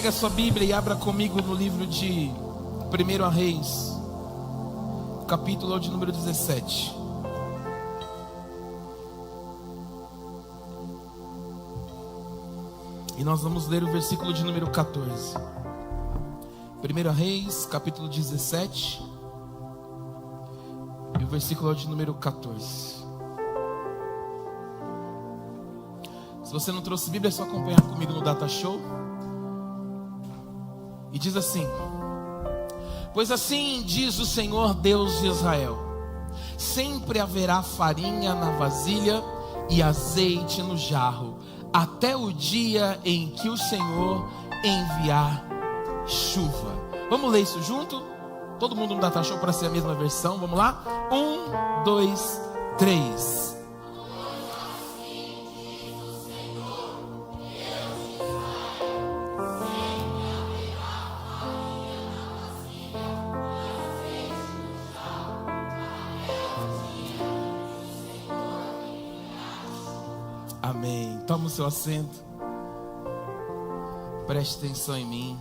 Pega a sua Bíblia e abra comigo no livro de 1 Reis, capítulo de número 17. E nós vamos ler o versículo de número 14. 1 Reis, capítulo 17. E o versículo de número 14. Se você não trouxe Bíblia, é só acompanhar comigo no Data Show. E diz assim: pois assim diz o Senhor Deus de Israel: sempre haverá farinha na vasilha e azeite no jarro, até o dia em que o Senhor enviar chuva. Vamos ler isso junto? Todo mundo no Data Show para ser a mesma versão. Vamos lá? 1, 2, 3. Amém. Toma o seu assento. Preste atenção em mim.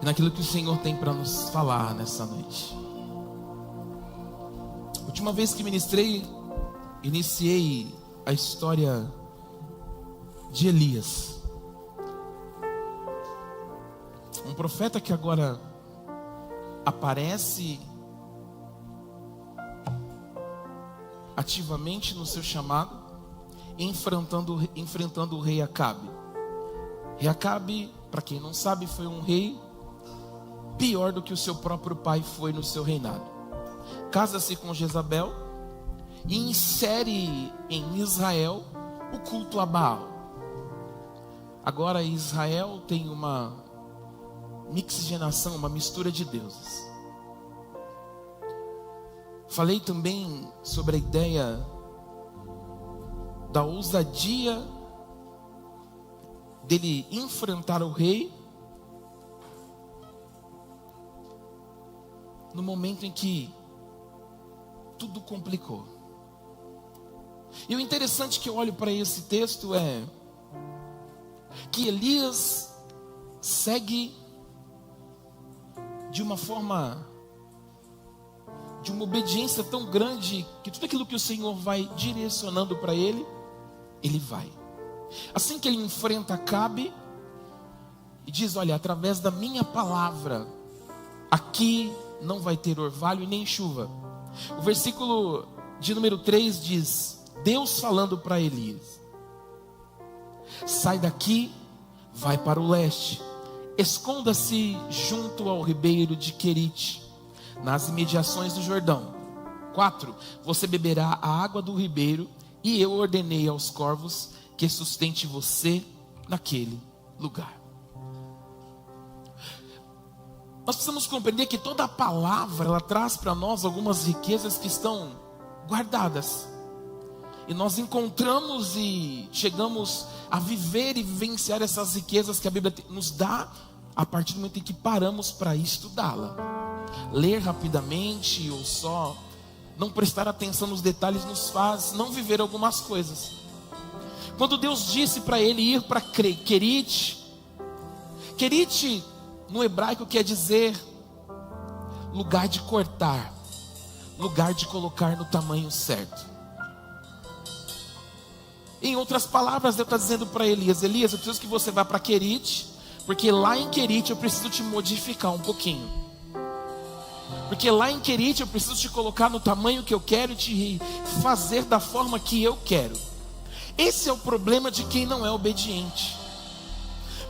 E naquilo que o Senhor tem para nos falar nessa noite. Última vez que ministrei, iniciei a história de Elias. Um profeta que agora aparece ativamente no seu chamado, enfrentando o rei Acabe. Rei Acabe, para quem não sabe, foi um rei pior do que o seu próprio pai foi no seu reinado. Casa-se com Jezabel e insere em Israel o culto a Baal. Agora Israel tem uma mixigenação, uma mistura de deuses. Falei também sobre a ideia da ousadia dele enfrentar o rei no momento em que tudo complicou. E o interessante que eu olho para esse texto é que Elias segue de uma forma, de uma obediência tão grande, que tudo aquilo que o Senhor vai direcionando para ele, ele vai. Assim que ele enfrenta Acabe e diz: olha, através da minha palavra, aqui não vai ter orvalho e nem chuva. O versículo de número 3 diz: Deus falando para Elias: sai daqui, vai para o leste, esconda-se junto ao ribeiro de Querite, nas imediações do Jordão. 4, você beberá a água do ribeiro, e eu ordenei aos corvos que sustente você naquele lugar. Nós precisamos compreender que toda a palavra, ela traz para nós algumas riquezas que estão guardadas. E nós encontramos e chegamos a viver e vivenciar essas riquezas que a Bíblia nos dá a partir do momento em que paramos para estudá-la. Ler rapidamente ou só não prestar atenção nos detalhes nos faz não viver algumas coisas. Quando Deus disse para ele ir para Querite, Querite no hebraico quer dizer lugar de cortar, lugar de colocar no tamanho certo. Em outras palavras, Deus está dizendo para Elias: Elias, eu preciso que você vá para Querite, porque lá em Querite eu preciso te modificar um pouquinho. Porque lá em Querite eu preciso te colocar no tamanho que eu quero e te fazer da forma que eu quero. Esse é o problema de quem não é obediente.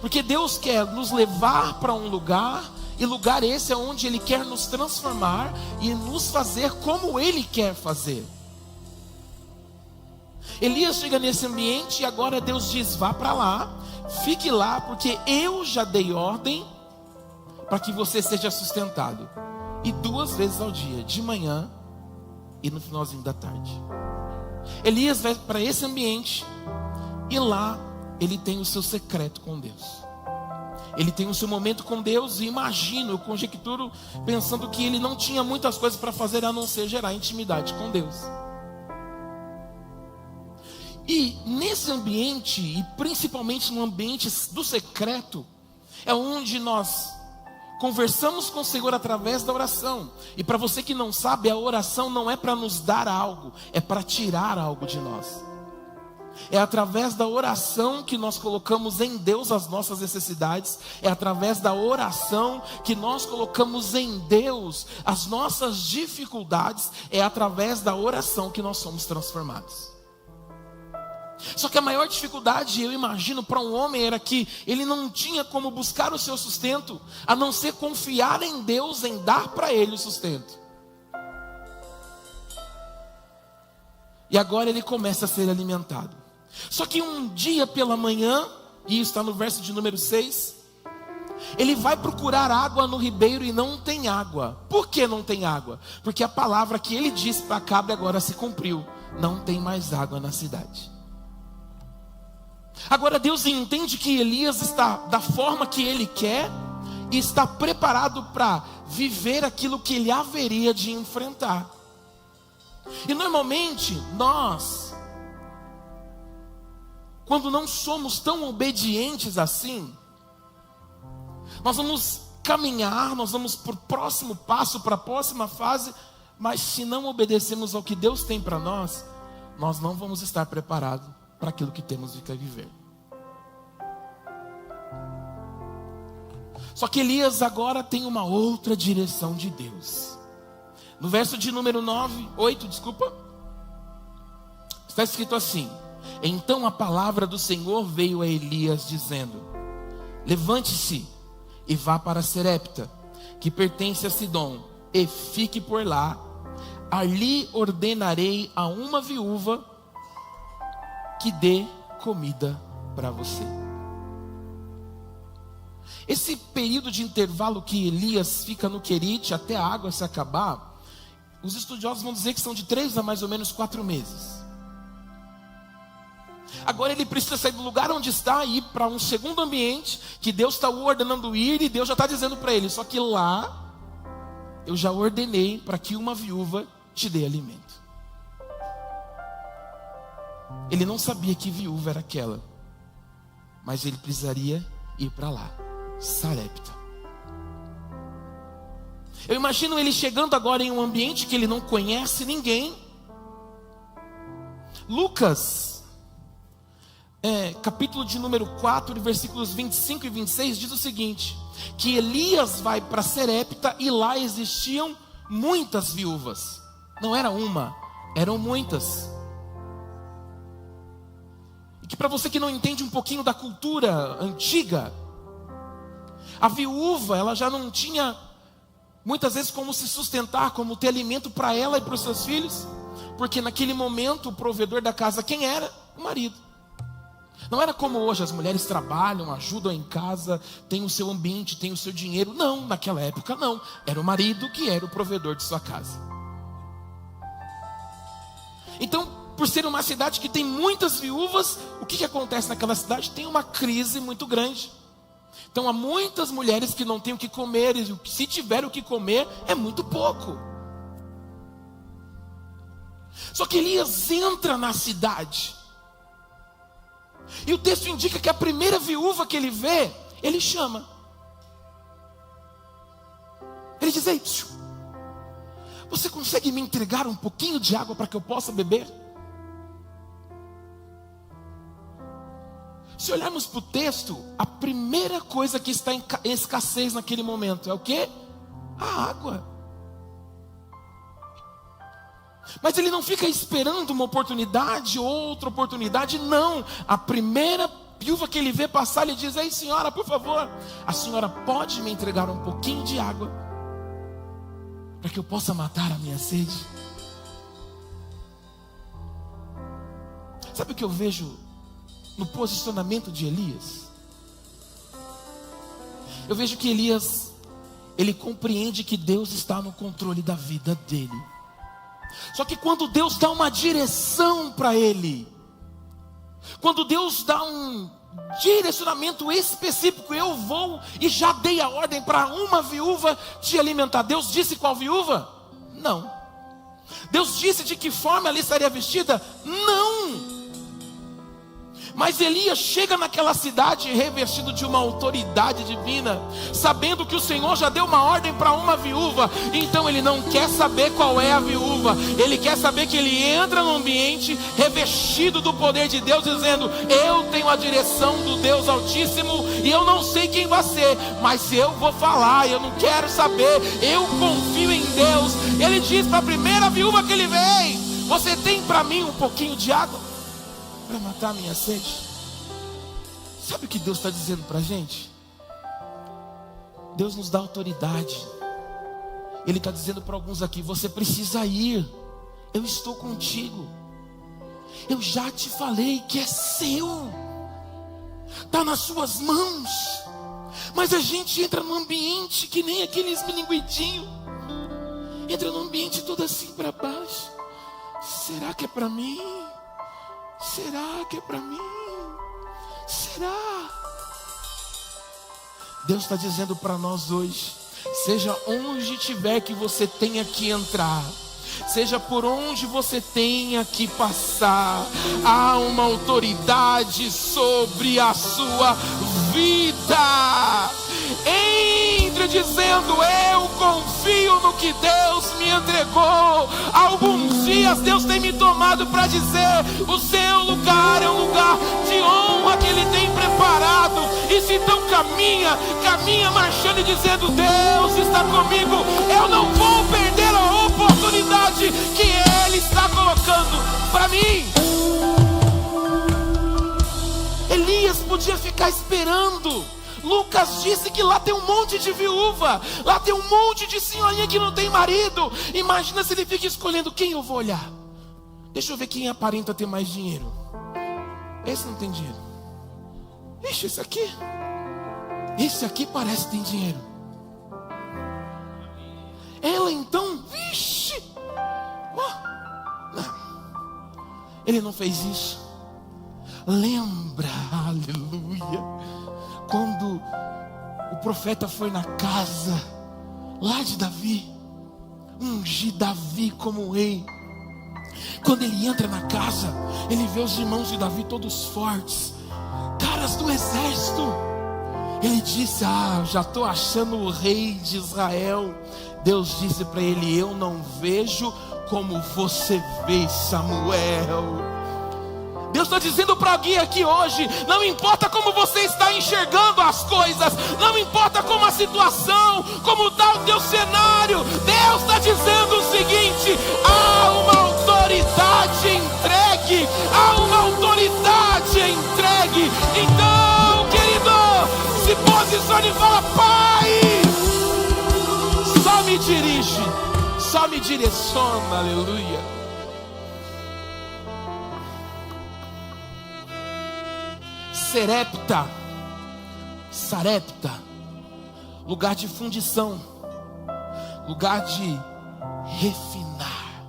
Porque Deus quer nos levar para um lugar, e lugar esse é onde Ele quer nos transformar e nos fazer como Ele quer fazer. Elias chega nesse ambiente e agora Deus diz: vá para lá, fique lá, porque eu já dei ordem para que você seja sustentado. E 2 vezes ao dia, de manhã e no finalzinho da tarde. Elias vai para esse ambiente e lá ele tem o seu secreto com Deus. Ele tem o seu momento com Deus, e imagino, eu conjecturo, pensando que ele não tinha muitas coisas para fazer a não ser gerar intimidade com Deus. E nesse ambiente, e principalmente no ambiente do secreto, é onde nós conversamos com o Senhor através da oração. E para você que não sabe, a oração não é para nos dar algo, é para tirar algo de nós. É através da oração que nós colocamos em Deus as nossas necessidades. É através da oração que nós colocamos em Deus as nossas dificuldades. É através da oração que nós somos transformados. Só que a maior dificuldade, eu imagino, para um homem era que ele não tinha como buscar o seu sustento, a não ser confiar em Deus em dar para ele o sustento. E agora ele começa a ser alimentado. Só que um dia pela manhã, e isso está no verso de número 6, ele vai procurar água no ribeiro e não tem água. Por que não tem água? Porque a palavra que ele disse para Acabe agora se cumpriu: não tem mais água na cidade. Agora Deus entende que Elias está da forma que ele quer e está preparado para viver aquilo que ele haveria de enfrentar. E normalmente nós, quando não somos tão obedientes assim, nós vamos caminhar, nós vamos para o próximo passo, para a próxima fase, mas se não obedecemos ao que Deus tem para nós, nós não vamos estar preparados para aquilo que temos de viver. Só que Elias agora tem uma outra direção de Deus. No verso de número 8, está escrito assim: então a palavra do Senhor veio a Elias dizendo: levante-se e vá para Serepta, que pertence a Sidom, e fique por lá. Ali ordenarei a uma viúva que dê comida para você. Esse período de intervalo que Elias fica no Querite até a água se acabar, os estudiosos vão dizer que são de 3 a mais ou menos 4 meses. Agora ele precisa sair do lugar onde está e ir para um segundo ambiente que Deus está o ordenando ir, e Deus já está dizendo para ele: só que lá eu já ordenei para que uma viúva te dê alimento. Ele não sabia que viúva era aquela, mas ele precisaria ir para lá, Sarepta. Eu imagino ele chegando agora em um ambiente que ele não conhece ninguém. Lucas, capítulo de número 4, versículos 25 e 26, diz o seguinte: que Elias vai para Serepta e lá existiam muitas viúvas. Não era uma, eram muitas. E que para você que não entende um pouquinho da cultura antiga, a viúva, ela já não tinha muitas vezes como se sustentar, como ter alimento para ela e para os seus filhos, porque naquele momento o provedor da casa quem era? O marido. Não era como hoje, as mulheres trabalham, ajudam em casa, têm o seu ambiente, têm o seu dinheiro. Não, naquela época não, era o marido que era o provedor de sua casa. Então, por ser uma cidade que tem muitas viúvas, o que acontece naquela cidade? Tem uma crise muito grande. Então há muitas mulheres que não têm o que comer, e se tiver o que comer, é muito pouco. Só que Elias entra na cidade, e o texto indica que a primeira viúva que ele vê, ele chama. Ele diz: ei, você consegue me entregar um pouquinho de água para que eu possa beber? Se olharmos para o texto, a primeira coisa que está em escassez naquele momento é o quê? A água. Mas ele não fica esperando uma oportunidade, outra oportunidade, não. A primeira viúva que ele vê passar, ele diz: ei, senhora, por favor, a senhora pode me entregar um pouquinho de água para que eu possa matar a minha sede? Sabe o que eu vejo no posicionamento de Elias? Eu vejo que Elias, ele compreende que Deus está no controle da vida dele. Só que quando Deus dá uma direção para ele, quando Deus dá um direcionamento específico, eu vou e já dei a ordem para uma viúva te alimentar. Deus disse qual viúva? Não. Deus disse de que forma ela estaria vestida? Não. Mas Elias chega naquela cidade revestido de uma autoridade divina, sabendo que o Senhor já deu uma ordem para uma viúva. Então ele não quer saber qual é a viúva, ele quer saber que ele entra no ambiente revestido do poder de Deus, dizendo: eu tenho a direção do Deus Altíssimo e eu não sei quem vai ser, mas eu vou falar, eu não quero saber, eu confio em Deus. Ele diz para a primeira viúva que ele vem: você tem para mim um pouquinho de água para matar a minha sede? Sabe o que Deus está dizendo para a gente? Deus nos dá autoridade. Ele está dizendo para alguns aqui: você precisa ir, eu estou contigo, eu já te falei que é seu, está nas suas mãos. Mas a gente entra num ambiente que nem aqueles bilinguidinhos, entra num ambiente todo assim para baixo. Será que é para mim? Será que é para mim? Será? Deus está dizendo para nós hoje: seja onde tiver que você tenha que entrar, seja por onde você tenha que passar, há uma autoridade sobre a sua vida. Entre dizendo: eu confio no que Deus me entregou. Alguns dias Deus tem me tomado para dizer: o seu lugar é um lugar de honra que Ele tem preparado. E se então caminha marchando e dizendo: Deus está comigo, eu não vou perder a oportunidade que Ele está colocando para mim. Elias podia ficar esperando. Lucas disse que lá tem um monte de viúva, lá tem um monte de senhorinha que não tem marido. Imagina se ele fica escolhendo: quem eu vou olhar? Deixa eu ver quem aparenta ter mais dinheiro. Esse não tem dinheiro. Ixi, esse aqui parece que tem dinheiro. Ela então, vixe, não. Ele não fez isso. Lembra, aleluia, quando o profeta foi na casa lá de Davi, ungir Davi como rei. Quando ele entra na casa, ele vê os irmãos de Davi todos fortes, caras do exército. Ele disse: já estou achando o rei de Israel. Deus disse para ele: eu não vejo como você vê, Samuel. Deus está dizendo para alguém aqui hoje: não importa como você está enxergando as coisas, não importa como a situação, como está o teu cenário, Deus está dizendo o seguinte: há uma autoridade entregue, há uma autoridade entregue. Então, querido, se posicione e fala: Pai, só me dirige, só me direciona, aleluia. Sarepta, lugar de fundição, lugar de refinar.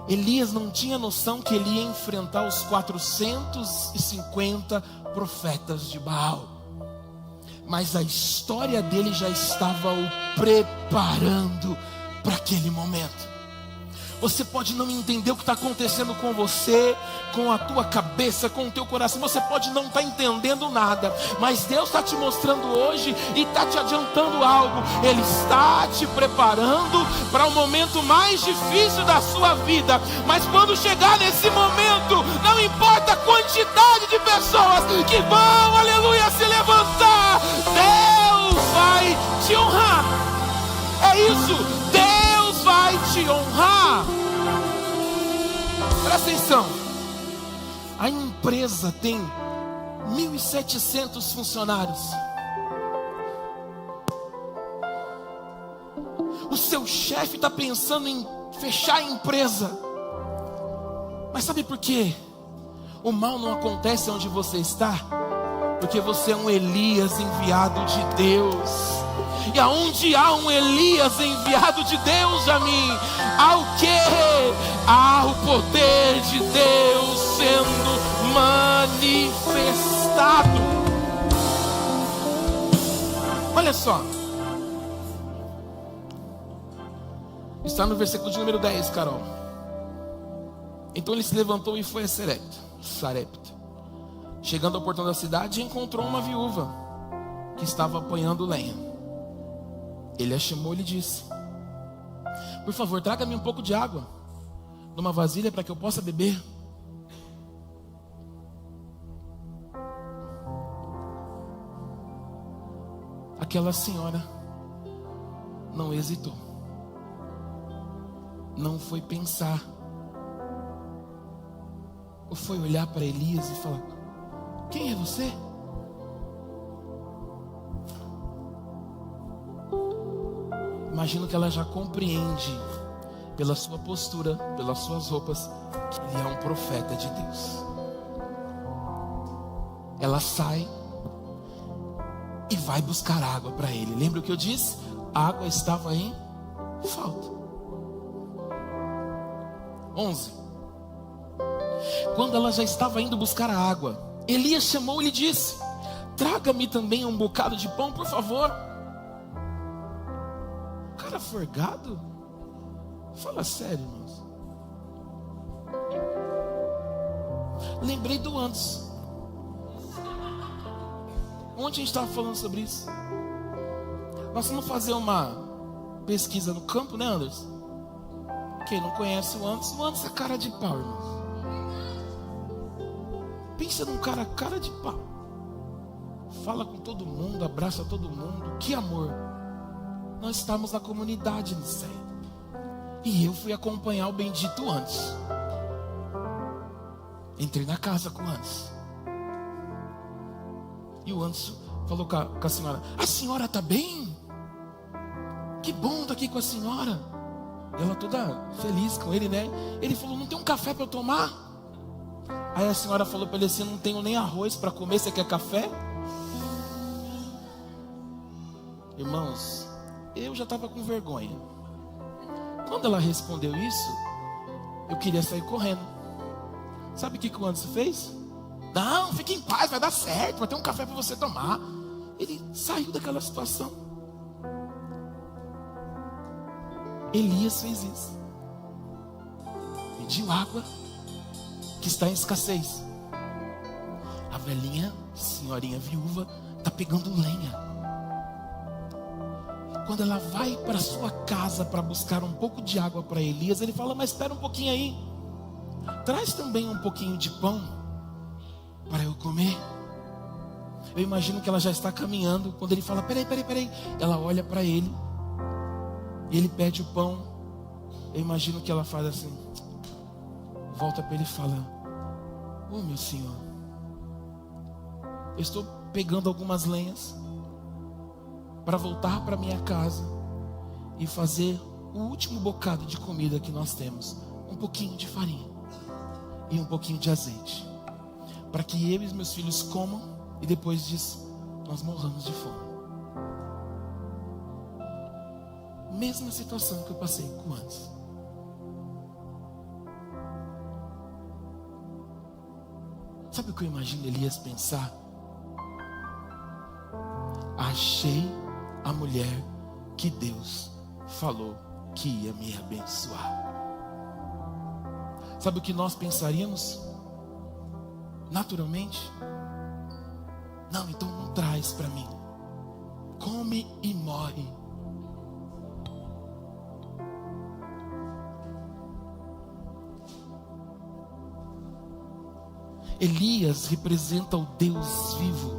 Elias não tinha noção que ele ia enfrentar os 450 profetas de Baal, mas a história dele já estava o preparando para aquele momento. Você pode não entender o que está acontecendo com você, com a tua cabeça, com o teu coração. Você pode não estar entendendo nada, mas Deus está te mostrando hoje e está te adiantando algo. Ele está te preparando para o momento mais difícil da sua vida. Mas quando chegar nesse momento, não importa a quantidade de pessoas que vão, aleluia, se levantar, Deus vai te honrar. É isso. Deus vai te honrar. Presta atenção. A empresa tem 1.700 funcionários. O seu chefe está pensando em fechar a empresa. Mas sabe por quê? O mal não acontece onde você está, porque você é um Elias enviado de Deus. E aonde há um Elias enviado de Deus a mim, há o quê? Há o poder de Deus sendo manifestado. Olha só, está no versículo de número 10, Carol. Então ele se levantou e foi a Sarepta. Chegando ao portão da cidade, encontrou uma viúva que estava apanhando lenha. Ele a chamou e lhe disse: por favor, traga-me um pouco de água numa vasilha para que eu possa beber. Aquela senhora não hesitou, não foi pensar, ou foi olhar para Elias e falar: quem é você? Imagino que ela já compreende, pela sua postura, pelas suas roupas, que ele é um profeta de Deus. Ela sai e vai buscar água para ele. Lembra o que eu disse? A água estava em falta. 11. Quando ela já estava indo buscar a água, Elias chamou e lhe disse: traga-me também um bocado de pão, por favor. Cara forgado? Fala sério, irmãos. Lembrei do Anderson. Ontem a gente estava falando sobre isso. Nós vamos fazer uma pesquisa no campo, né, Anderson? Quem não conhece o Anderson é cara de pau, irmãos. Pensa num cara de pau. Fala com todo mundo, abraça todo mundo. Que amor. Nós estamos na comunidade no céu. E eu fui acompanhar o bendito Anderson. Entrei na casa com o Anderson. E o Anderson falou com a senhora: a senhora está bem? Que bom estar aqui com a senhora. Ela toda feliz com ele, né? Ele falou: não tem um café para eu tomar? Aí a senhora falou para ele assim: não tenho nem arroz para comer, você quer café? Irmãos, eu já estava com vergonha. Quando ela respondeu isso, eu queria sair correndo. Sabe o que o Anderson fez? Não, fique em paz, vai dar certo, vai ter um café para você tomar. Ele saiu daquela situação. Elias fez isso. Pediu água que está em escassez. A velhinha, senhorinha viúva, está pegando lenha. Quando ela vai para sua casa para buscar um pouco de água para Elias, ele fala: mas espera um pouquinho aí, traz também um pouquinho de pão para eu comer. Eu imagino que ela já está caminhando. Quando ele fala: peraí, ela olha para ele e ele pede o pão. Eu imagino que ela faz assim, volta para ele e fala: ô meu senhor, eu estou pegando algumas lenhas para voltar para minha casa e fazer o último bocado de comida que nós temos. Um pouquinho de farinha e um pouquinho de azeite, para que eu e os meus filhos comam e depois disso nós morramos de fome. Mesma situação que eu passei com antes. Sabe o que eu imagino Elias pensar? Achei a mulher que Deus falou que ia me abençoar. Sabe o que nós pensaríamos? Naturalmente: não, então não traz para mim. Come e morre. Elias representa o Deus vivo.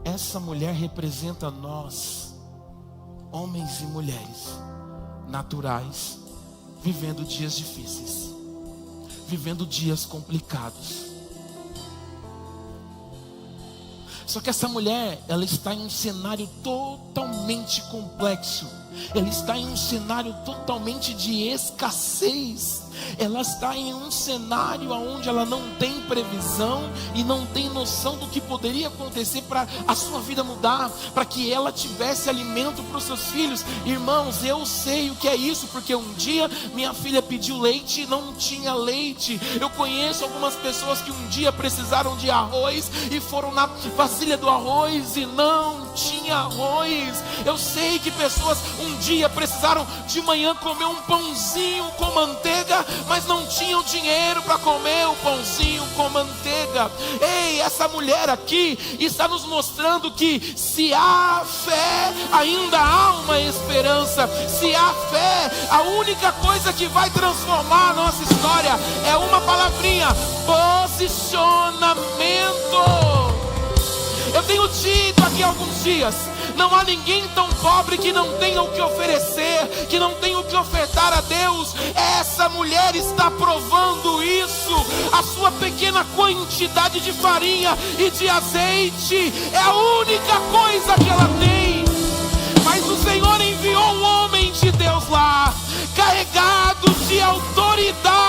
Essa mulher representa nós, homens e mulheres naturais, vivendo dias difíceis, vivendo dias complicados. Só que essa mulher, ela está em um cenário totalmente complexo. Ela está em um cenário totalmente de escassez. Ela está em um cenário onde ela não tem previsão e não tem noção do que poderia acontecer para a sua vida mudar, para que ela tivesse alimento para os seus filhos. Irmãos, eu sei o que é isso, porque um dia minha filha pediu leite e não tinha leite. Eu conheço algumas pessoas que um dia precisaram de arroz e foram na vasilha do arroz e não tinha arroz. Eu sei que pessoas um um dia precisaram de manhã comer um pãozinho com manteiga, mas não tinham dinheiro para comer o pãozinho com manteiga. Ei, essa mulher aqui está nos mostrando que se há fé, ainda há uma esperança. Se há fé, a única coisa que vai transformar a nossa história é uma palavrinha: posicionamento. Eu tenho dito aqui há alguns dias: não há ninguém tão pobre que não tenha o que oferecer, que não tenha o que ofertar a Deus. Essa mulher está provando isso. A sua pequena quantidade de farinha e de azeite é a única coisa que ela tem. Mas o Senhor enviou um homem de Deus lá, carregado de autoridade.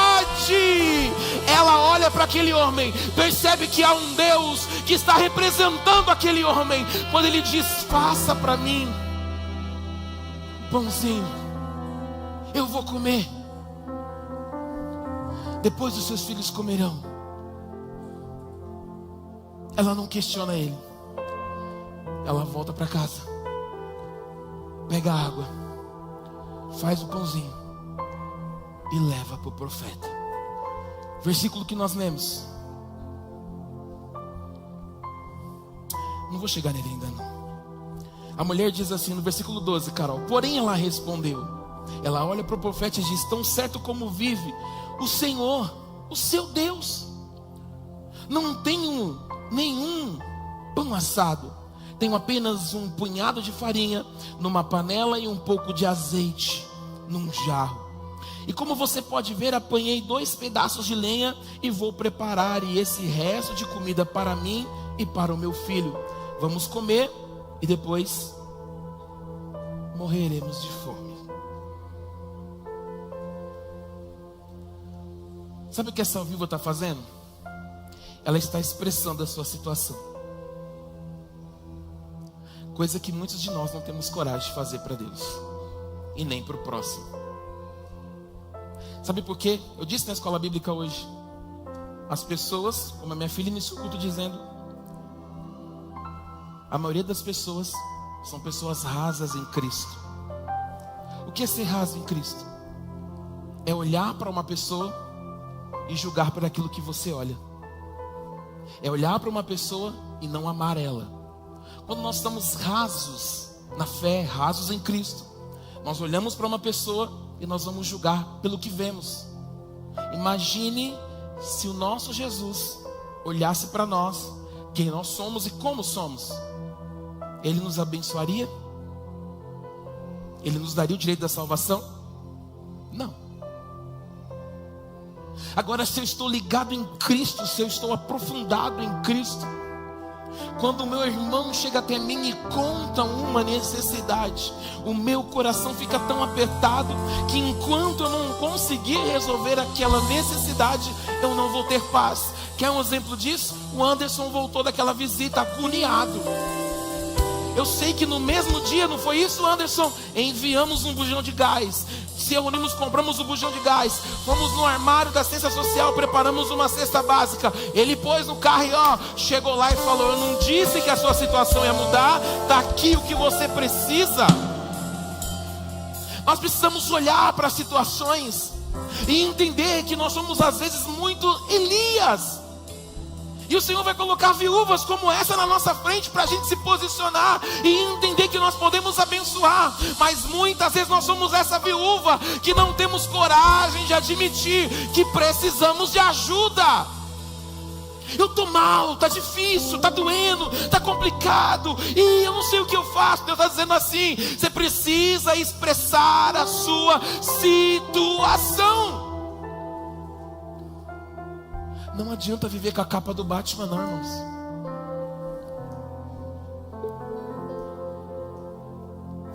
Ela olha para aquele homem, percebe que há um Deus que está representando aquele homem, quando ele diz: faça para mim um pãozinho, eu vou comer, depois os seus filhos comerão. Ela não questiona ele, ela volta para casa, pega a água, faz o pãozinho e leva para o profeta. Versículo que nós lemos, não vou chegar nele ainda não. A mulher diz assim no versículo 12, Carol: porém ela respondeu, ela olha para o profeta e diz: tão certo como vive o Senhor, o seu Deus, não tenho nenhum pão assado, tenho apenas um punhado de farinha numa panela e um pouco de azeite num jarro. E como você pode ver, apanhei 2 pedaços de lenha e vou preparar esse resto de comida para mim e para o meu filho. Vamos comer e depois morreremos de fome. Sabe o que essa viúva está fazendo? Ela está expressando a sua situação, coisa que muitos de nós não temos coragem de fazer para Deus e nem para o próximo. Sabe por quê? Eu disse na escola bíblica hoje, as pessoas, como a minha filha iniciou o culto dizendo, a maioria das pessoas são pessoas rasas em Cristo. O que é ser raso em Cristo? É olhar para uma pessoa e julgar por aquilo que você olha. É olhar para uma pessoa e não amar ela. Quando nós estamos rasos na fé, rasos em Cristo, nós olhamos para uma pessoa e nós vamos julgar pelo que vemos. Imagine se o nosso Jesus olhasse para nós, quem nós somos e como somos. Ele nos abençoaria? Ele nos daria o direito da salvação? Não. Agora, se eu estou ligado em Cristo, se eu estou aprofundado em Cristo, quando o meu irmão chega até mim e conta uma necessidade, o meu coração fica tão apertado que enquanto eu não conseguir resolver aquela necessidade, eu não vou ter paz. Quer um exemplo disso? O Anderson voltou daquela visita agoniado. Eu sei que no mesmo dia, não foi isso, Anderson? Enviamos um bujão de gás, se reunimos, compramos o bujão de gás, fomos no armário da assistência social, preparamos uma cesta básica. Ele pôs no carro e chegou lá e falou: eu não disse que a sua situação ia mudar, está aqui o que você precisa. Nós precisamos olhar para as situações e entender que nós somos às vezes muito Elias. E o Senhor vai colocar viúvas como essa na nossa frente para a gente se posicionar e entender que nós podemos abençoar. Mas muitas vezes nós somos essa viúva que não temos coragem de admitir que precisamos de ajuda. Eu estou mal, está difícil, está doendo, está complicado e eu não sei o que eu faço. Deus está dizendo assim: você precisa expressar a sua situação. Não adianta viver com a capa do Batman não, irmãos.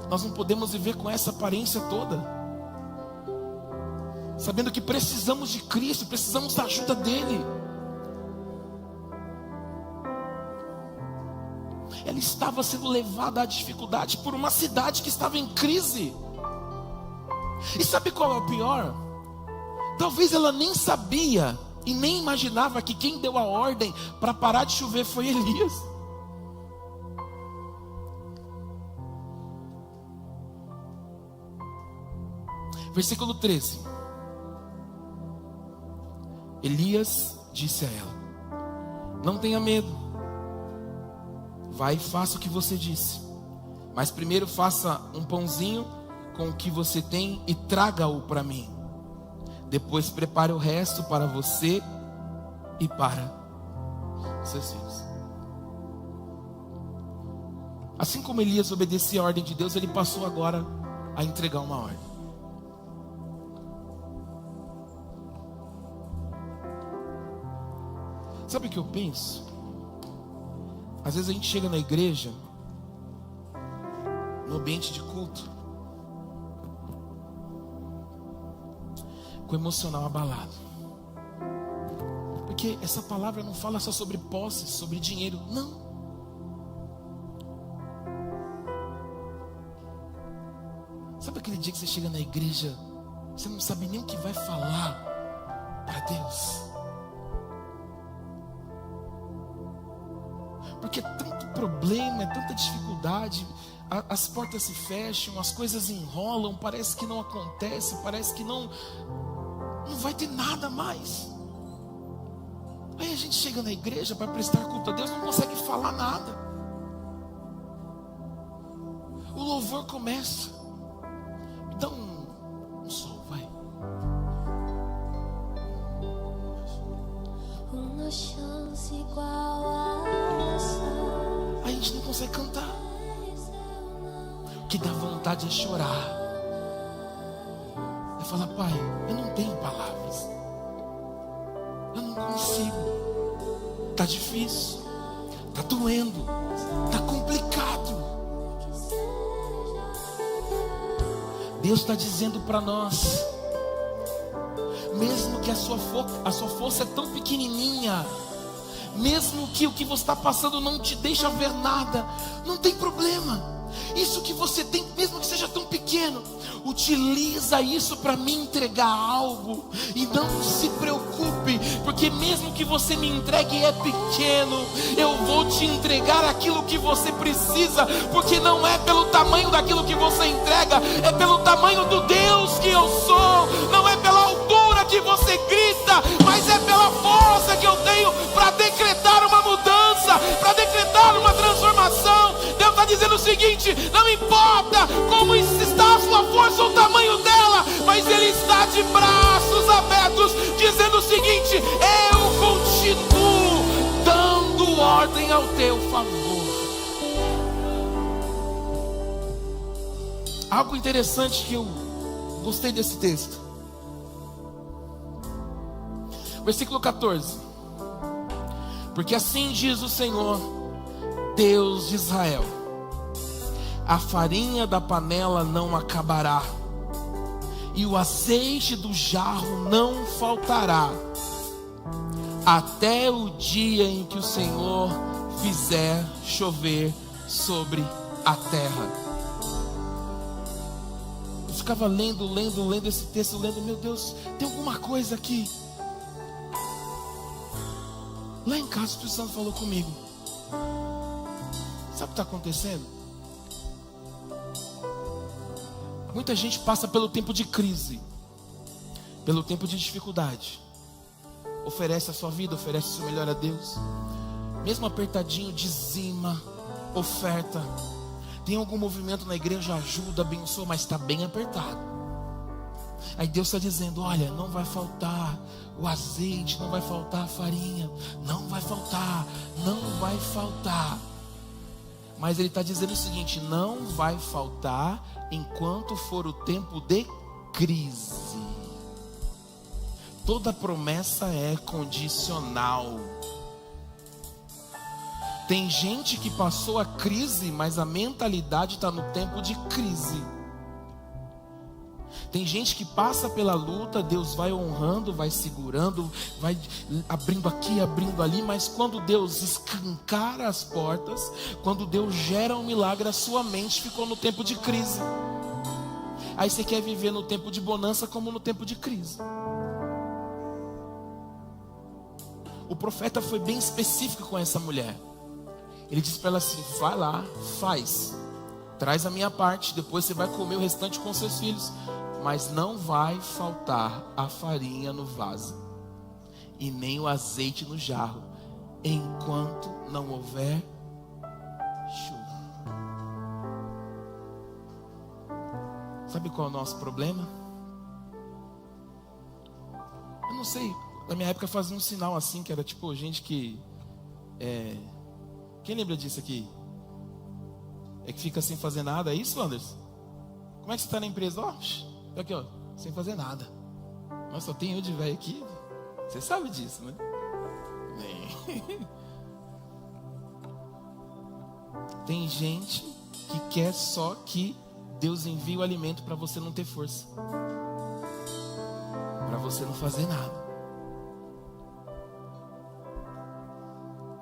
Nós não podemos viver com essa aparência toda, sabendo que precisamos de Cristo, precisamos da ajuda dEle. Ela estava sendo levada à dificuldade por uma cidade que estava em crise. E sabe qual é o pior? Talvez ela nem sabia e nem imaginava que quem deu a ordem para parar de chover foi Elias. Versículo 13. Elias disse a ela: não tenha medo, vai e faça o que você disse, mas primeiro faça um pãozinho com o que você tem e traga-o para mim. Depois prepare o resto para você e para seus filhos. Assim como Elias obedecia a ordem de Deus, ele passou agora a entregar uma ordem. Sabe o que eu penso? Às vezes a gente chega na igreja, no ambiente de culto, com o emocional abalado. Porque essa palavra não fala só sobre posses, sobre dinheiro. Não. Sabe aquele dia que você chega na igreja, você não sabe nem o que vai falar para Deus? Porque é tanto problema, é tanta dificuldade, as portas se fecham, as coisas enrolam, parece que não acontece, parece que não vai ter nada mais. Aí a gente chega na igreja para prestar culto a Deus, não consegue falar nada. O louvor começa. Me dá um sol, vai. Uma chance igual a essa. Aí a gente não consegue cantar. O que dá vontade é chorar. É falar: Pai, eu não tenho palavras. Eu não consigo. Tá difícil. Tá doendo. Tá complicado. Deus está dizendo para nós: mesmo que a sua força é tão pequenininha, mesmo que o que você está passando não te deixa ver nada, não tem problema. Isso que você tem, mesmo que seja tão pequeno, utiliza isso para me entregar algo. E não se preocupe, porque mesmo que você me entregue é pequeno, eu vou te entregar aquilo que você precisa. Porque não é pelo tamanho daquilo que você entrega, é pelo tamanho do Deus que eu sou. Não é pela altura que você grita, mas é pela força que eu tenho para decretar uma mudança, para decretar uma transformação. Deus está dizendo o seguinte: não importa como está a sua força ou o tamanho dela, mas Ele está de braços abertos, dizendo o seguinte: eu continuo dando ordem ao teu favor. Algo interessante que eu gostei desse texto. Versículo 14. Porque assim diz o Senhor, Deus de Israel: a farinha da panela não acabará, e o azeite do jarro não faltará, até o dia em que o Senhor fizer chover sobre a terra. Eu ficava lendo esse texto, meu Deus, tem alguma coisa aqui. Lá em casa o Espírito Santo falou comigo: sabe o que está acontecendo? Muita gente passa pelo tempo de crise, pelo tempo de dificuldade, oferece a sua vida, oferece o seu melhor a Deus, mesmo apertadinho, dizima, oferta, tem algum movimento na igreja, ajuda, abençoa, mas está bem apertado. Aí Deus está dizendo: olha, não vai faltar o azeite, não vai faltar a farinha, não vai faltar, não vai faltar. Mas Ele está dizendo o seguinte: não vai faltar enquanto for o tempo de crise. Toda promessa é condicional. Tem gente que passou a crise, mas a mentalidade está no tempo de crise. Tem gente que passa pela luta, Deus vai honrando, vai segurando, vai abrindo aqui, abrindo ali, mas quando Deus escancara as portas, quando Deus gera um milagre, a sua mente ficou no tempo de crise. Aí você quer viver no tempo de bonança como no tempo de crise. O profeta foi bem específico com essa mulher. Ele disse para ela assim: vai lá, faz, traz a minha parte, depois você vai comer o restante com seus filhos. mas não vai faltar a farinha no vaso e nem o azeite no jarro, enquanto não houver chuva. Sabe qual é o nosso problema? Eu não sei, na minha época fazia um sinal assim, que era tipo gente que... Quem lembra disso aqui? É que fica sem fazer nada, é isso, Anderson? Como é que você está na empresa? Ó, aqui ó, sem fazer nada. Mas só tem eu de velho aqui. Você sabe disso, né? Tem gente que quer só que Deus envie o alimento para você não ter força, para você não fazer nada.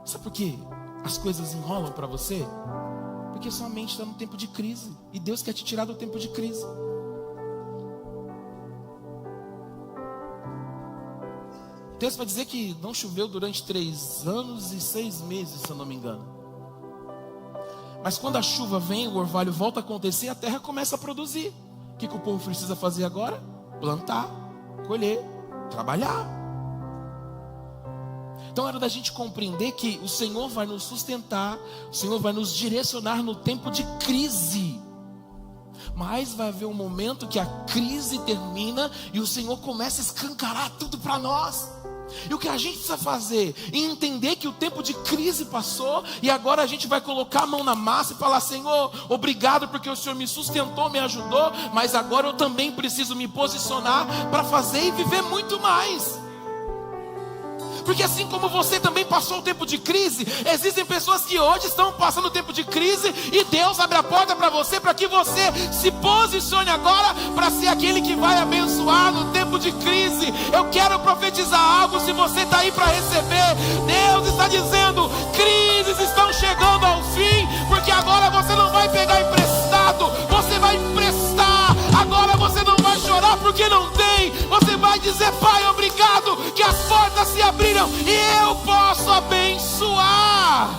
Sabe por quê as coisas enrolam para você? Porque sua mente está no tempo de crise, e Deus quer te tirar do tempo de crise. O texto vai dizer que não choveu durante 3 anos e 6 meses, se eu não me engano. Mas quando a chuva vem, o orvalho volta a acontecer, a terra começa a produzir. O que o povo precisa fazer agora? Plantar, colher, trabalhar. Então é hora da gente compreender que o Senhor vai nos sustentar, o Senhor vai nos direcionar no tempo de crise. Mas vai haver um momento que a crise termina e o Senhor começa a escancarar tudo para nós. E o que a gente precisa fazer? Entender que o tempo de crise passou e agora a gente vai colocar a mão na massa e falar: Senhor, obrigado porque o Senhor me sustentou, me ajudou, mas agora eu também preciso me posicionar para fazer e viver muito mais. Porque assim como você também passou o tempo de crise, existem pessoas que hoje estão passando o tempo de crise e Deus abre a porta para você, para que você se posicione agora para ser aquele que vai abençoar no tempo de crise. Eu quero profetizar algo, se você está aí para receber. Deus está dizendo: crises estão chegando ao fim, porque agora você não vai pegar emprestado, você vai emprestar. Agora você não vai chorar porque não tem, você vai dizer: Pai, obrigado que as portas se abriram e eu posso abençoar.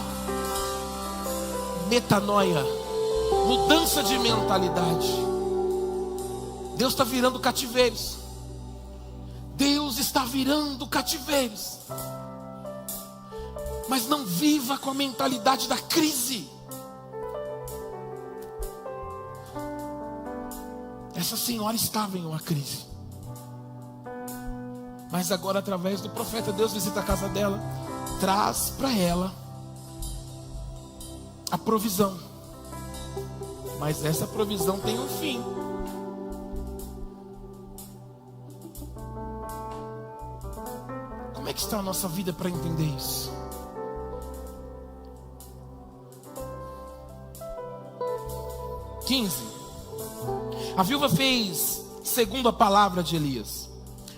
Metanoia, mudança de mentalidade. Deus está virando cativeiros. Deus está virando cativeiros. Mas não viva com a mentalidade da crise. Essa senhora estava em uma crise, mas agora, através do profeta, Deus visita a casa dela, traz para ela a provisão. Mas essa provisão tem um fim. Como é que está a nossa vida para entender isso? A viúva fez segundo a palavra de Elias.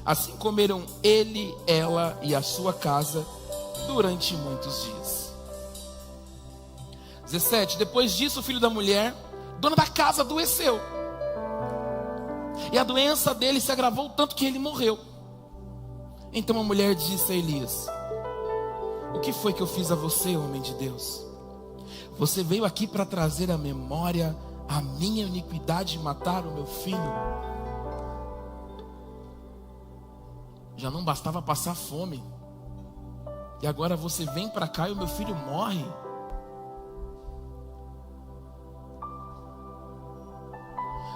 Assim comeram ele, ela e a sua casa durante muitos dias. 17. Depois disso, o filho da mulher, dona da casa, adoeceu. E a doença dele se agravou tanto que ele morreu. Então a mulher disse a Elias: o que foi que eu fiz a você, homem de Deus? Você veio aqui para trazer à memória a minha iniquidade e matar o meu filho? Já não bastava passar fome, e agora você vem para cá e o meu filho morre.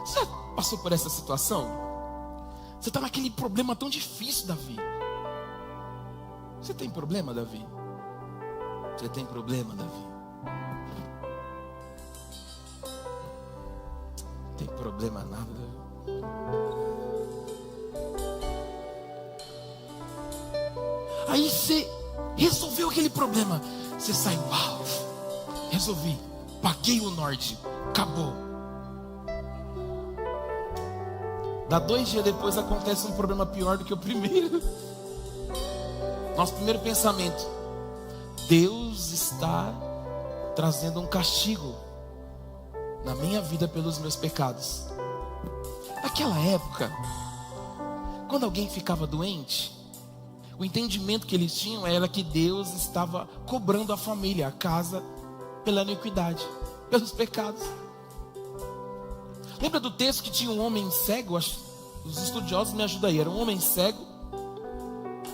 Você já passou por essa situação? Você está naquele problema tão difícil, Davi. Você tem problema, Davi? Você tem problema, Davi? Tem problema nada, Davi? Aí você resolveu aquele problema. Você sai: uau, resolvi, paguei o norte, acabou. Dá 2 dias depois acontece um problema pior do que o primeiro. Nosso primeiro pensamento: Deus está trazendo um castigo na minha vida pelos meus pecados. Naquela época, quando alguém ficava doente, o entendimento que eles tinham era que Deus estava cobrando a família, a casa, pela iniquidade, pelos pecados. Lembra do texto que tinha um homem cego os estudiosos me ajudam aí, era um homem cego.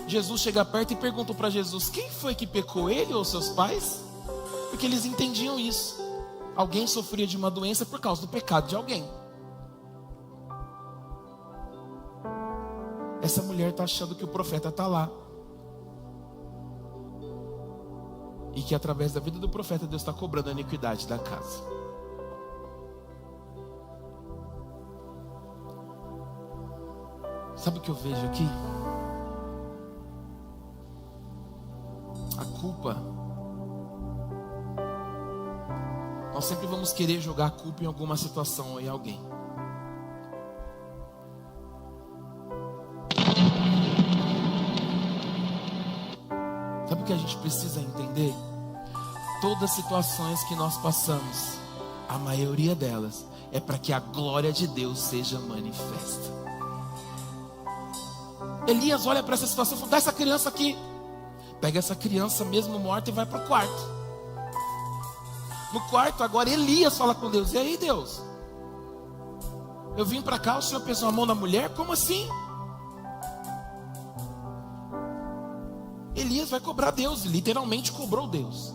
Jesus chega perto e perguntou para Jesus: quem foi que pecou, ele ou seus pais? Porque eles entendiam isso. Alguém sofria de uma doença por causa do pecado de alguém. Essa mulher está achando que o profeta está lá. E que através da vida do profeta Deus está cobrando a iniquidade da casa. Sabe o que eu vejo aqui? A culpa. Nós sempre vamos querer jogar a culpa em alguma situação ou em alguém. Sabe o que a gente precisa entender? Todas as situações que nós passamos, a maioria delas, é para que a glória de Deus seja manifesta. Elias olha para essa situação e fala: dá essa criança aqui. Pega essa criança mesmo morta e vai para o quarto. No quarto agora Elias fala com Deus: e aí, Deus? Eu vim para cá, o Senhor pesou a mão na mulher? Como assim? Elias vai cobrar Deus, literalmente cobrou Deus.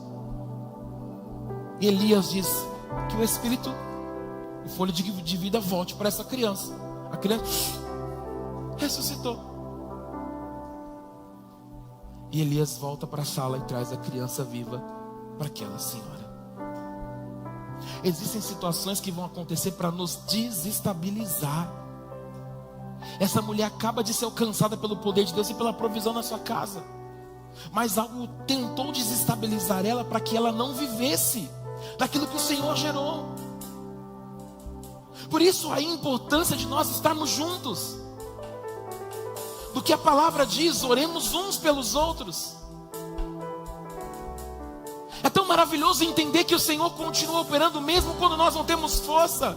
E Elias diz que o Espírito, o fôlego de vida volte para essa criança. A criança ressuscitou. E Elias volta para a sala e traz a criança viva para aquela senhora. Existem situações que vão acontecer para nos desestabilizar. Essa mulher acaba de ser alcançada pelo poder de Deus e pela provisão na sua casa. Mas algo tentou desestabilizar ela para que ela não vivesse daquilo que o Senhor gerou. Por isso a importância de nós estarmos juntos. Do que a palavra diz, oremos uns pelos outros. É tão maravilhoso entender que o Senhor continua operando mesmo quando nós não temos força.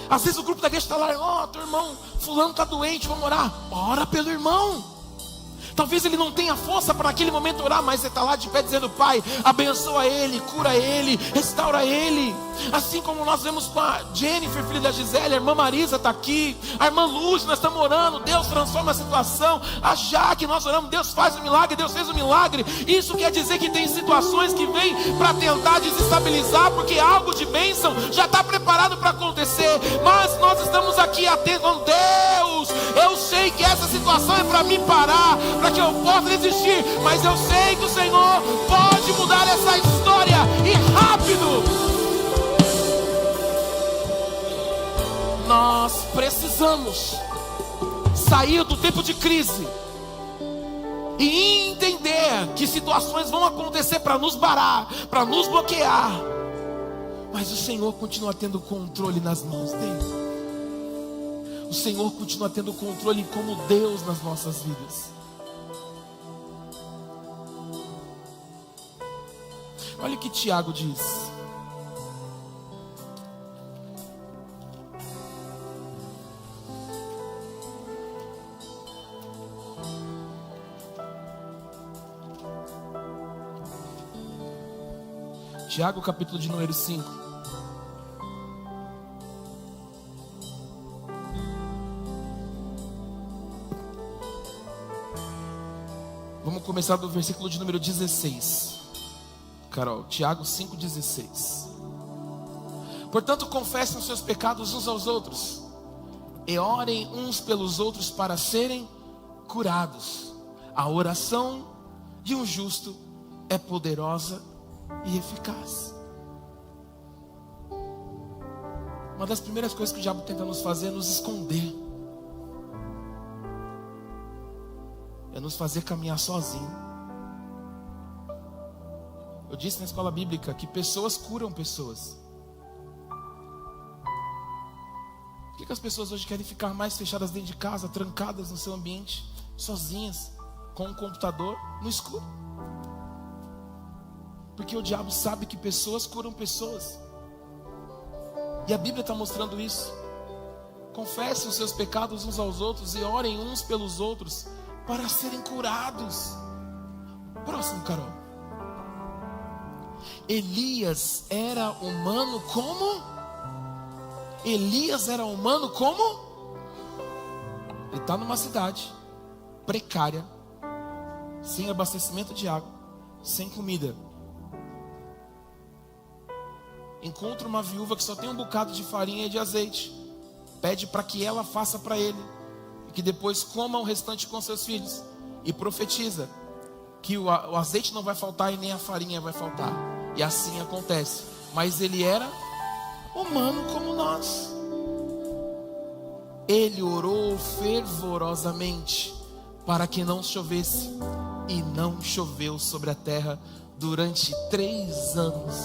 Às vezes o grupo da igreja está lá: teu irmão fulano está doente, vamos orar. Ora pelo irmão. Talvez ele não tenha força para naquele momento orar, mas você está lá de pé dizendo: Pai, abençoa ele, cura ele, restaura ele. Assim como nós vemos com a Jennifer, filha da Gisele, a irmã Marisa está aqui, a irmã Luz, nós estamos orando, Deus transforma a situação. A Jaque, nós oramos, Deus faz o milagre, Deus fez o milagre. Isso quer dizer que tem situações que vêm para tentar desestabilizar, porque algo de bênção já está preparado para acontecer. Mas nós estamos aqui atentos: Deus, eu sei que essa situação é para me parar, para que eu possa resistir, mas eu sei que o Senhor pode mudar essa história, e rápido. Nós precisamos sair do tempo de crise e entender que situações vão acontecer para nos parar, para nos bloquear, mas o Senhor continua tendo controle nas mãos dele. O Senhor continua tendo controle como Deus nas nossas vidas. Olha o que Tiago diz. Tiago, capítulo de número 5. Vamos começar do versículo de número 16. Carol, Tiago 5,16. Portanto, confessem os seus pecados uns aos outros e orem uns pelos outros para serem curados. A oração de um justo é poderosa e eficaz. Uma das primeiras coisas que o diabo tenta nos fazer é nos esconder, é nos fazer caminhar sozinho. Eu disse na escola bíblica que pessoas curam pessoas. Por que as pessoas hoje querem ficar mais fechadas dentro de casa, trancadas no seu ambiente, sozinhas, com um computador no escuro? Porque o diabo sabe que pessoas curam pessoas. E a Bíblia está mostrando isso. Confessem os seus pecados uns aos outros e orem uns pelos outros para serem curados. Próximo, Carol. Elias era humano como Elias era humano como? Ele está numa cidade precária, sem abastecimento de água, sem comida. Encontra uma viúva que só tem um bocado de farinha e de azeite. Pede para que ela faça para ele, e que depois coma o restante com seus filhos. E profetiza que o azeite não vai faltar e nem a farinha vai faltar. E assim acontece. Mas ele era humano como nós. Ele orou fervorosamente para que não chovesse. E não choveu sobre a terra durante 3 anos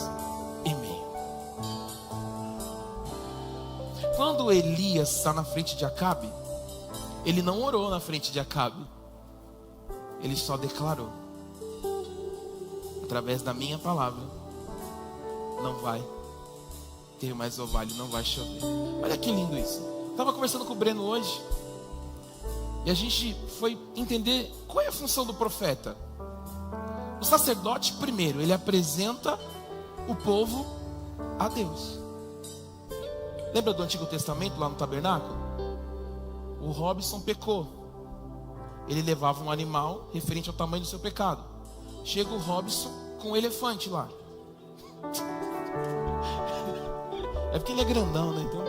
e meio. Quando Elias está na frente de Acabe, ele não orou na frente de Acabe. Ele só declarou: através da minha palavra, não vai ter mais orvalho, não vai chover. Olha que lindo isso. Estava conversando com o Breno hoje, e a gente foi entender qual é a função do profeta. O sacerdote, primeiro, ele apresenta o povo a Deus. Lembra do Antigo Testamento, lá no tabernáculo? O Robson pecou. Ele levava um animal referente ao tamanho do seu pecado. Chega o Robson com um elefante lá. É porque ele é grandão, né? Então...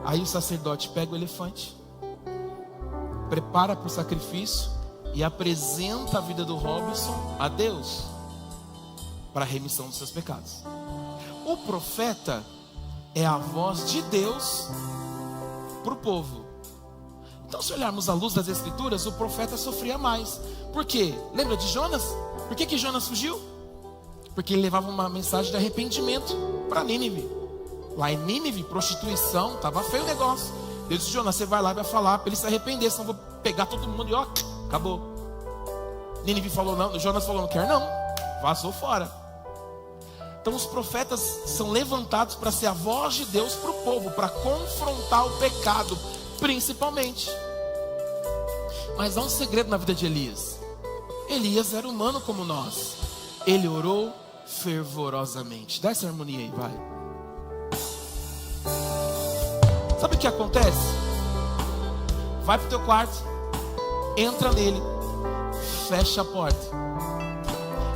Aí o sacerdote pega o elefante, prepara para o sacrifício e apresenta a vida do Robson a Deus para a remissão dos seus pecados. O profeta é a voz de Deus para o povo. Então, se olharmos à luz das Escrituras, o profeta sofria mais. Por quê? Lembra de Jonas? Por que Jonas fugiu? Porque ele levava uma mensagem de arrependimento para Nínive. Lá em Nínive, prostituição, estava feio o negócio. Deus disse: Jonas, você vai lá e vai falar para ele se arrepender, senão eu vou pegar todo mundo e ó, acabou. Nínive falou não, Jonas falou: não quer não, vazou fora. Então os profetas são levantados para ser a voz de Deus para o povo, para confrontar o pecado, principalmente. Mas há um segredo na vida de Elias. Elias era humano como nós. Ele orou fervorosamente. Dá essa harmonia aí, vai. Sabe o que acontece? Vai pro teu quarto, entra nele, fecha a porta.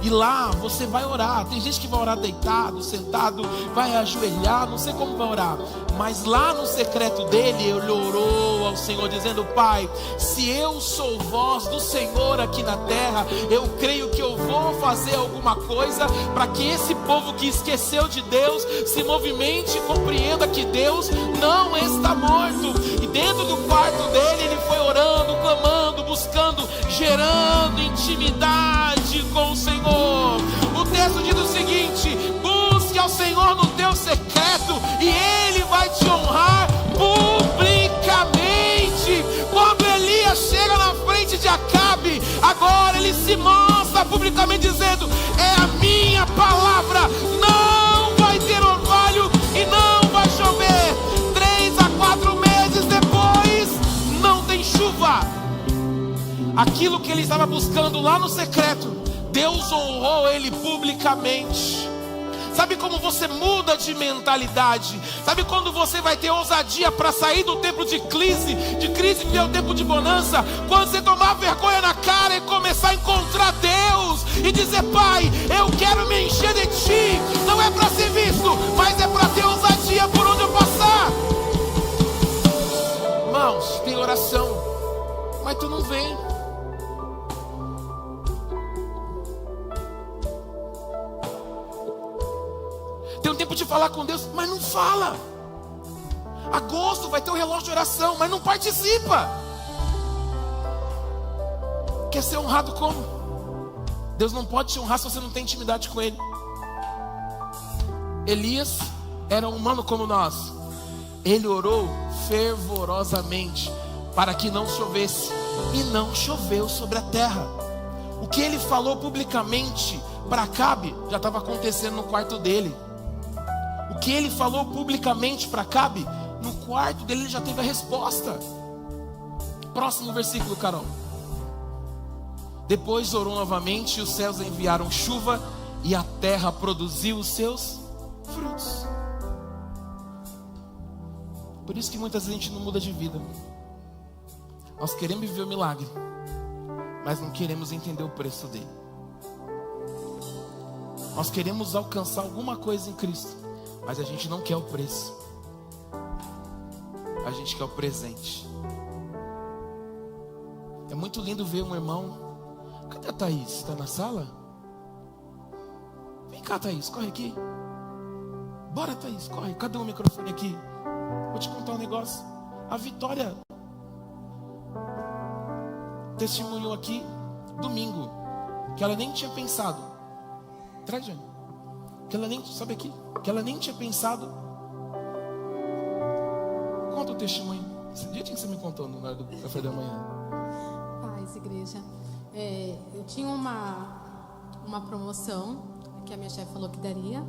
E lá você vai orar. Tem gente que vai orar deitado, sentado, vai ajoelhar, não sei como vai orar. Mas lá no secreto dele, ele orou ao Senhor dizendo: Pai, se eu sou voz do Senhor aqui na terra, eu creio que eu vou fazer alguma coisa para que esse povo que esqueceu de Deus se movimente e compreenda que Deus não está morto. E dentro do quarto dele, ele foi orando, clamando, buscando, gerando intimidade com o Senhor. O texto diz o seguinte: busque ao Senhor no teu secreto e Ele vai te honrar publicamente. Quando Elias chega na frente de Acabe, agora ele se mostra publicamente dizendo: é a minha palavra, não vai ter orvalho e não vai chover. 3 a 4 meses depois, não tem chuva. Aquilo que ele estava buscando lá no secreto, Deus honrou ele publicamente. Sabe como você muda de mentalidade? Sabe quando você vai ter ousadia para sair do tempo de crise para o tempo de bonança? Quando você tomar vergonha na cara e começar a encontrar Deus e dizer: Pai, eu quero me encher de Ti. Não é para ser visto, mas é para ter ousadia por onde eu passar. Irmãos, tem oração, mas tu não vem. Tem um tempo de falar com Deus, mas não fala. Agosto vai ter um relógio de oração, mas não participa. Quer ser honrado como? Deus não pode te honrar se você não tem intimidade com Ele. Elias era humano como nós. Ele orou fervorosamente para que não chovesse, e não choveu sobre a terra. O que ele falou publicamente para Acabe já estava acontecendo no quarto dele. O que ele falou publicamente para Acabe, no quarto dele ele já teve a resposta. Próximo versículo, Carol. Depois orou novamente, e os céus enviaram chuva, e a terra produziu os seus frutos. Por isso que muitas vezes a gente não muda de vida. Nós queremos viver o milagre, mas não queremos entender o preço dele. Nós queremos alcançar alguma coisa em Cristo, mas a gente não quer o preço. A gente quer o presente. É muito lindo ver um irmão. Cadê a Thaís? Está na sala? Vem cá, Thaís, corre aqui. Bora, Thaís, corre. Cadê o microfone aqui? Vou te contar um negócio. A Vitória testemunhou aqui domingo que ela nem tinha pensado. Traz, Jane. Que ela nem, sabe aqui? Que ela nem tinha pensado. Conta o testemunho. Esse dia que você me contou no hora do café da manhã. Paz, igreja. Eu tinha uma promoção que a minha chefe falou que daria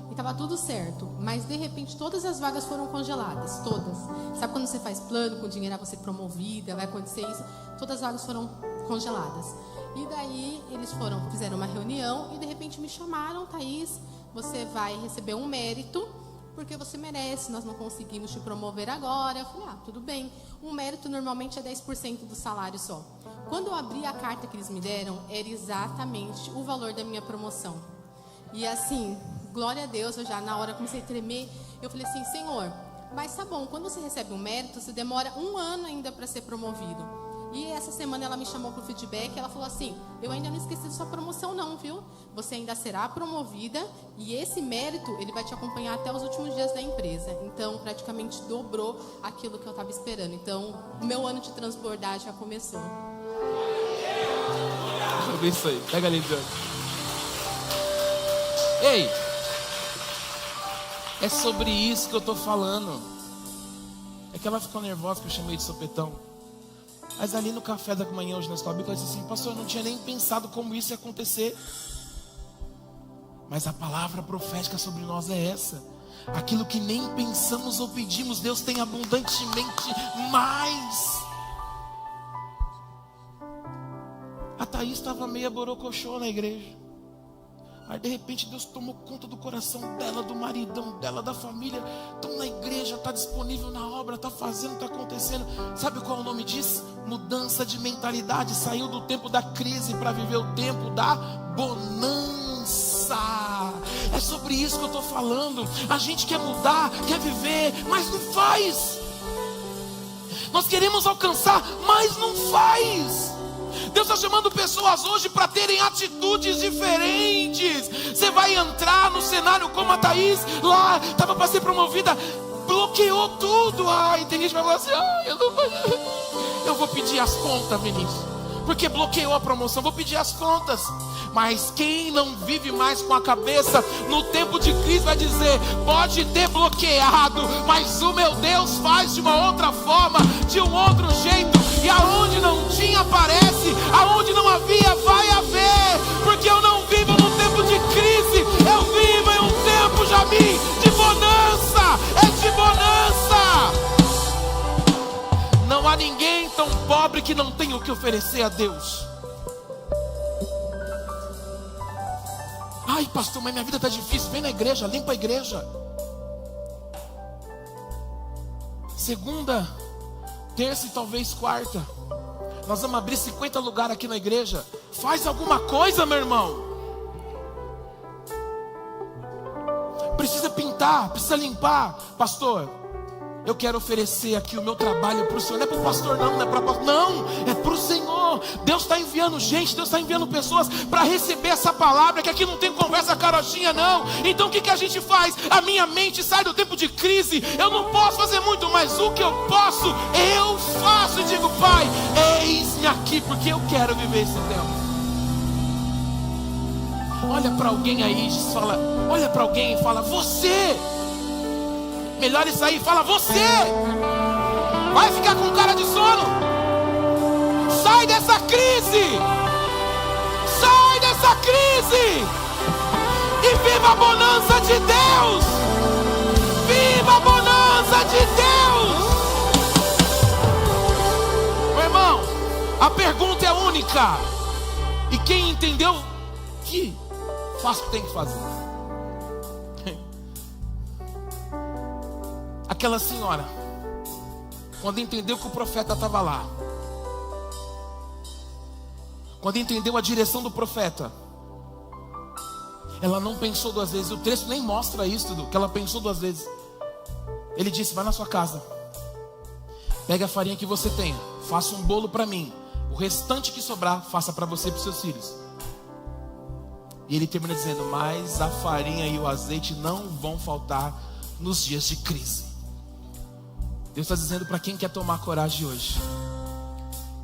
e estava tudo certo, mas de repente todas as vagas foram congeladas, todas. Sabe quando você faz plano com dinheiro, vai ser promovida, vai acontecer isso? Todas as vagas foram congeladas. E daí eles fizeram uma reunião e de repente me chamaram: Thaís, você vai receber um mérito porque você merece, nós não conseguimos te promover agora. Eu falei: tudo bem. Um mérito normalmente é 10% do salário só. Quando eu abri a carta que eles me deram, era exatamente o valor da minha promoção. E assim, glória a Deus, eu já na hora comecei a tremer. Eu falei assim: Senhor, mas tá bom, quando você recebe um mérito, você demora 1 ano ainda para ser promovido. E essa semana ela me chamou para o feedback. Ela falou assim: eu ainda não esqueci da sua promoção não, viu? Você ainda será promovida e esse mérito, ele vai te acompanhar até os últimos dias da empresa. Então, praticamente dobrou aquilo que eu estava esperando. Então, o meu ano de transbordar já começou. Deixa eu ver isso aí. Pega ali, John. Ei! É sobre isso que eu tô falando. É que ela ficou nervosa que eu chamei de sopetão. Mas ali no café da manhã hoje na escola bíblica, ela disse assim: pastor, eu não tinha nem pensado como isso ia acontecer. Mas a palavra profética sobre nós é essa: aquilo que nem pensamos ou pedimos, Deus tem abundantemente mais. A Thaís estava meio borocochô na igreja, mas de repente Deus tomou conta do coração dela, do maridão dela, da família. Estão na igreja, está disponível na obra, está fazendo, está acontecendo. Sabe qual é o nome disso? Mudança de mentalidade. Saiu do tempo da crise para viver o tempo da bonança. É sobre isso que eu estou falando. A gente quer mudar, quer viver, mas não faz. Nós queremos alcançar, mas não faz. Deus está chamando pessoas hoje para terem atitudes diferentes. Você vai entrar no cenário como a Thaís lá, estava para ser promovida, bloqueou tudo. Tem gente que vai falar assim: eu vou pedir as contas, Vinícius, porque bloqueou a promoção, vou pedir as contas. Mas quem não vive mais com a cabeça no tempo de crise vai dizer: pode ter bloqueado, mas o meu Deus faz de uma outra forma, de um outro jeito. E aonde não tinha, aparece. Aonde não havia, vai haver. Porque eu não vivo num tempo de crise, eu vivo em um tempo, Jamim, de bonança. É de bonança. Não há ninguém tão pobre que não tenha o que oferecer a Deus. Ai, pastor, mas minha vida está difícil. Vem na igreja, limpa a igreja. Segunda, terça e talvez quarta, nós vamos abrir 50 lugares aqui na igreja. Faz alguma coisa, meu irmão. Precisa pintar, precisa limpar. Pastor, eu quero oferecer aqui o meu trabalho para o Senhor. Não é para o pastor não, não é para pastor, não, é para o Senhor. Deus está enviando gente, Deus está enviando pessoas para receber essa palavra, que aqui não tem conversa carochinha não. Então o que a gente faz? A minha mente sai do tempo de crise. Eu não posso fazer muito, mas o que eu posso, eu faço. E digo: Pai, eis-me aqui, porque eu quero viver esse tempo. Olha para alguém aí, fala, olha para alguém e fala: você. Melhor isso aí, fala: você vai ficar com cara de sono. Sai dessa crise. Sai dessa crise e viva a bonança de Deus. Viva a bonança de Deus. Meu irmão, a pergunta é única. E quem entendeu, que faz o que tem que fazer. Aquela senhora quando entendeu que o profeta estava lá, quando entendeu a direção do profeta, ela não pensou duas vezes. O texto nem mostra isso, que ela pensou duas vezes. Ele disse: vai na sua casa, pega a farinha que você tem, faça um bolo para mim, o restante que sobrar, faça para você e para os seus filhos. E ele termina dizendo: mas a farinha e o azeite não vão faltar nos dias de crise. Deus está dizendo para quem quer tomar coragem hoje,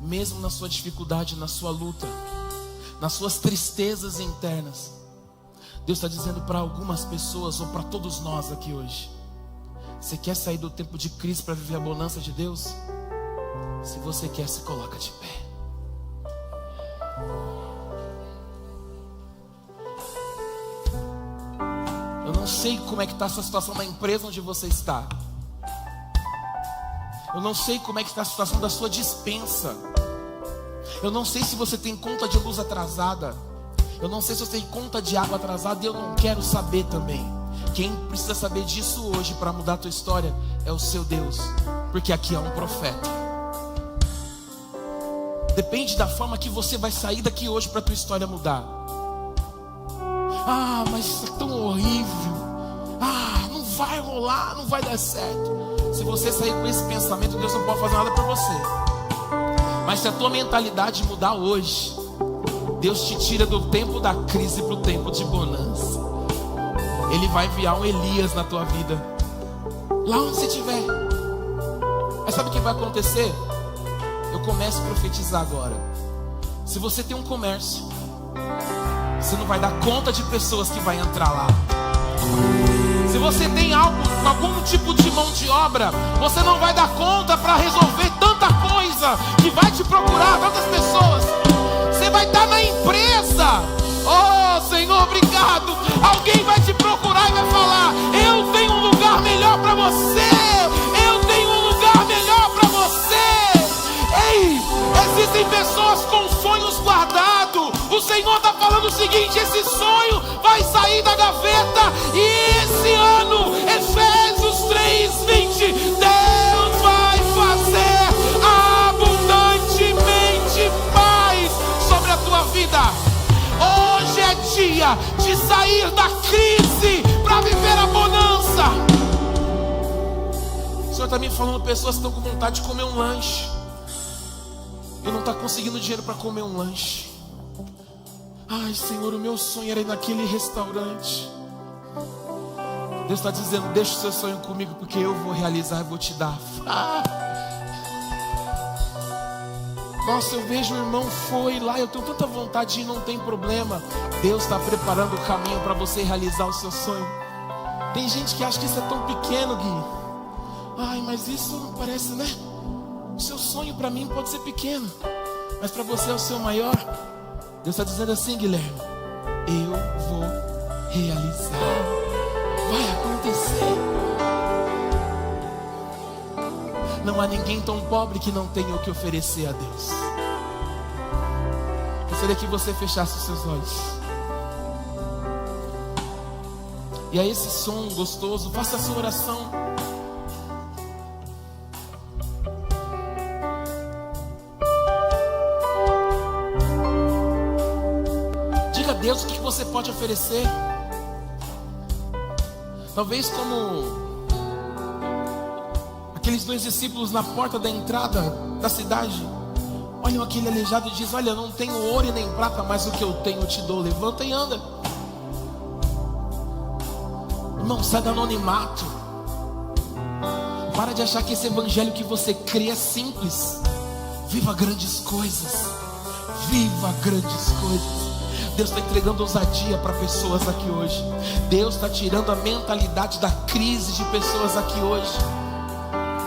mesmo na sua dificuldade, na sua luta, nas suas tristezas internas, Deus está dizendo para algumas pessoas, ou para todos nós aqui hoje: você quer sair do tempo de crise para viver a bonança de Deus? Se você quer, se coloca de pé. Eu não sei como é que está a sua situação na empresa onde você está. Eu não sei como é que está a situação da sua despensa. Eu não sei se você tem conta de luz atrasada. Eu não sei se você tem conta de água atrasada. E eu não quero saber também. Quem precisa saber disso hoje para mudar a tua história é o seu Deus. Porque aqui é um profeta. Depende da forma que você vai sair daqui hoje para a tua história mudar. Ah, mas isso é tão horrível. Ah, não vai rolar, não vai dar certo. Se você sair com esse pensamento, Deus não pode fazer nada por você. Mas se a tua mentalidade mudar hoje, Deus te tira do tempo da crise para o tempo de bonança. Ele vai enviar um Elias na tua vida, lá onde você estiver. Mas sabe o que vai acontecer? Eu começo a profetizar agora. Se você tem um comércio, você não vai dar conta de pessoas que vai entrar lá. Se você tem algum tipo de mão de obra, você não vai dar conta para resolver tanta coisa que vai te procurar, tantas pessoas. Você vai estar na empresa. Oh, Senhor, obrigado. Alguém vai te procurar e vai falar: eu tenho um lugar melhor para você. Eu tenho um lugar melhor para você. Ei, existem pessoas com sonhos guardados. O Senhor está falando o seguinte: esse sonho vai sair da gaveta. E esse ano, Efésios 3:20, Deus vai fazer abundantemente mais sobre a tua vida. Hoje é dia de sair da crise para viver a bonança. O Senhor está me falando pessoas que estão com vontade de comer um lanche e não está conseguindo dinheiro para comer um lanche. Ai, Senhor, o meu sonho era ir naquele restaurante. Deus está dizendo: deixa o seu sonho comigo, porque eu vou realizar e vou te dar. Nossa, eu vejo o irmão foi lá, eu tenho tanta vontade e não tem problema. Deus está preparando o caminho para você realizar o seu sonho. Tem gente que acha que isso é tão pequeno, Gui. Ai, mas isso não parece, né? O seu sonho para mim pode ser pequeno, mas para você é o seu maior. Deus está dizendo assim: Guilherme, eu vou realizar. Vai acontecer. Não há ninguém tão pobre que não tenha o que oferecer a Deus. Gostaria que você fechasse os seus olhos. E a esse som gostoso, faça a sua oração. Diga a Deus o que você pode oferecer. Talvez como aqueles dois discípulos na porta da entrada da cidade, olham aquele aleijado e dizem: olha, não tenho ouro e nem prata, mas o que eu tenho eu te dou. Levanta e anda. Irmão, sai do anonimato. Para de achar que esse evangelho que você crê é simples. Viva grandes coisas. Viva grandes coisas. Deus está entregando ousadia para pessoas aqui hoje. Deus está tirando a mentalidade da crise de pessoas aqui hoje.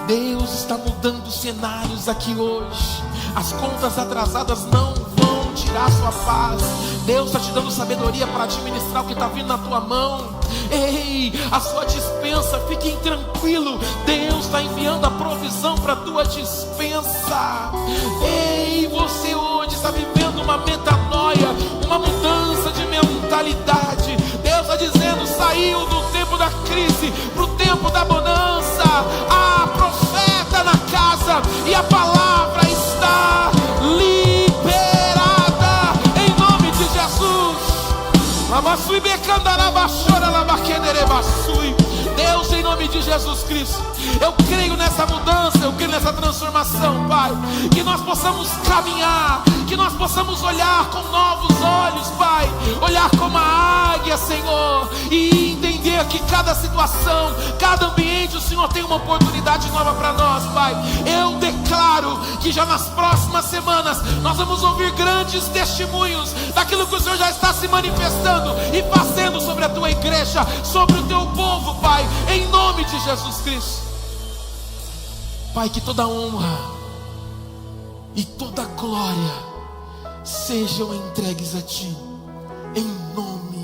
Deus está mudando cenários aqui hoje. As contas atrasadas não vão tirar sua paz. Deus está te dando sabedoria para administrar o que está vindo na tua mão. Ei, a sua despensa, fiquem tranquilo. Deus está enviando a provisão para a tua despensa. Ei, você hoje está vivendo uma metanoia, uma mudança de mentalidade. Deus está dizendo: saiu do tempo da crise para o tempo da bonança. Ah, profeta na casa, Jesus Cristo. Eu creio nessa mudança, eu creio nessa transformação, Pai. Que nós possamos caminhar, que nós possamos olhar com novos olhos, Pai. Olhar como a águia, Senhor, e entender que cada situação, cada ambiente, o Senhor tem uma oportunidade nova para nós, Pai. Eu declaro que já nas próximas semanas nós vamos ouvir grandes testemunhos daquilo que o Senhor já está se manifestando e fazendo sobre a tua igreja, sobre o teu povo, Pai, em nome de Jesus Cristo. Pai, que toda honra e toda glória sejam entregues a Ti, em nome